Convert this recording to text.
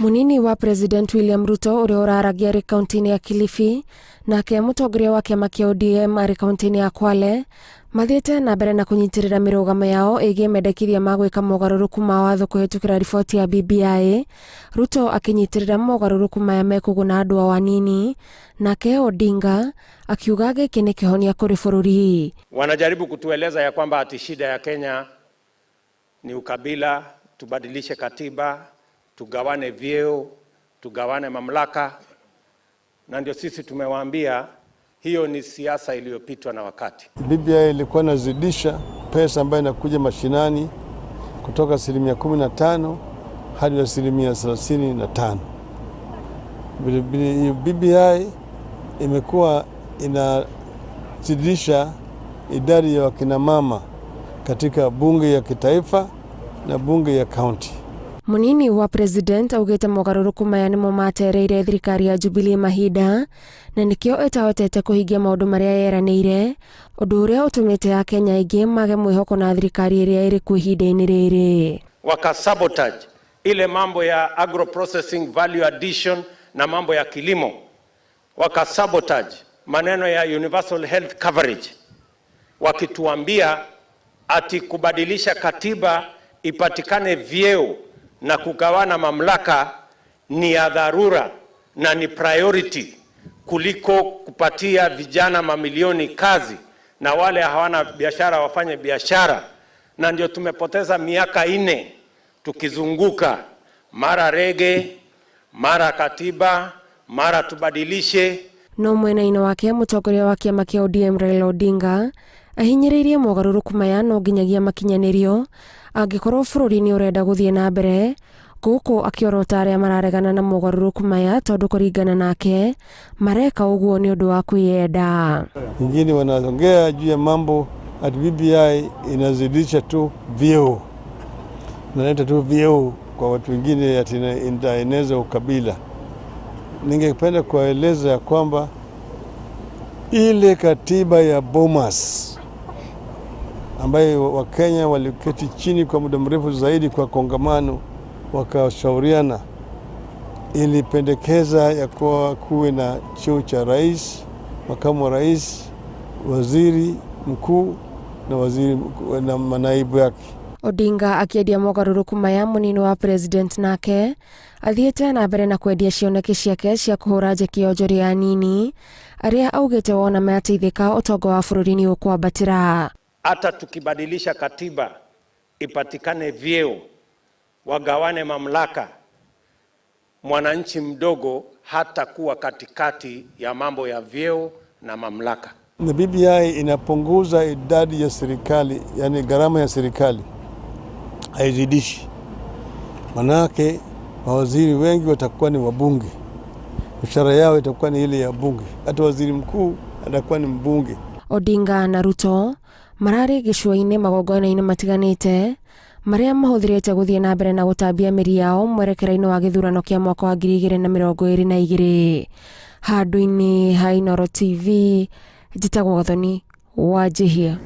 Munini wa President William Ruto uria uraragia ri kaunti ya Kilifi nake mutongoria wa kiama kia ODM ari kaunti ya Kwale mathiete na mbere na kunyitirira mirugamo yao igie mendekithia ma gwika mogaruruku ma watho kuhitukira riboti ya BBI. Ruto akinyitirira mogaruruku maya mekuguna andu awanini, nake Odinga akiuga giki ni kihonia kuri bururi. Wanajaribu kutueleza ya kwamba ati shida ya Kenya ni ukabila, tubadilishe katiba, tugawane vyeo, tugawane mamlaka, na ndio sisi tumewaambia hiyo ni siasa iliyopitwa na wakati. BBI ilikuwa inazidisha pesa ambayo inakuja mashinani kutoka 15% hadi 35%. BBI imekuwa inazidisha idadi ya wakina mama katika bunge ya kitaifa na bunge ya county. Munini wa president augite mogaruruku maya nimo matereire thirikari ya Jubilee mahinda na nikio etahotete kuhingia maundu maria yeranire, undu uria utumite ya Kenya ingi mage mwihoko na thirikari iria iri kuihinda-ini riri. Wakasabotage ile mambo ya agro processing value addition na mambo ya kilimo, wakasabotage maneno ya universal health coverage, wakituambia ati kubadilisha katiba ipatikane vyeo na kugawana mamlaka ni ya dharura na ni priority kuliko kupatia vijana mamilioni kazi na wale hawana biashara wafanye biashara. Na ndio tumepoteza miaka 4 tukizunguka mara rege, mara katiba, mara tubadilishe. No mwena-ini wake mutongoria wa kiama kia ODM RAILA Odinga ahinyiriirie mogaruruku maya no nginyagia makinyanirio angikorwo bururi ni urenda guthie na mbere, guku akiorota aria mararegana na mogaruruku maya tondu kuringana nake mareka uguo ni undu wa kwiyenda. Wengine wanaongea juu ya mambo ati BBI inazidisha tu vyeo, inaleta tu vyeo kwa watu wengine, ati inaeneza ukabila. Ningependa kueleza ya kwamba ile katiba ya Bomas ambayo Wakenya waliketi chini kwa muda mrefu zaidi kwa kongamano wakashauriana, ilipendekeza ya kuwe na cheo cha rais, makamu wa rais, waziri mkuu na waziri na manaibu yake. Odinga akiedia mogaruruku maya munini wa president nake athiete na mbere na kwendia cioneki ciake cia kuhura njeki onjoria nini aria augite wona mateithika utongo wa bururi ni ukwambatira. Hata tukibadilisha katiba ipatikane vyeo, wagawane mamlaka, mwananchi mdogo hata kuwa katikati ya mambo ya vyeo na mamlaka. Na BBI inapunguza idadi ya serikali, yani gharama ya serikali haizidishi. Manake mawaziri wengi watakuwa ni wabunge, mshahara yao itakuwa ni ile ya bunge, hata waziri mkuu atakuwa ni mbunge. Odinga na Ruto marari gicua-ini magongona-ini matiganite maria mahuthirite guthie na mbere na gutambia miri yao mwerekera-ini wa githurano kia mwaka wa 2022. Handu-ini ha Inooro TV, njitagwo Gathoni Wanjihia.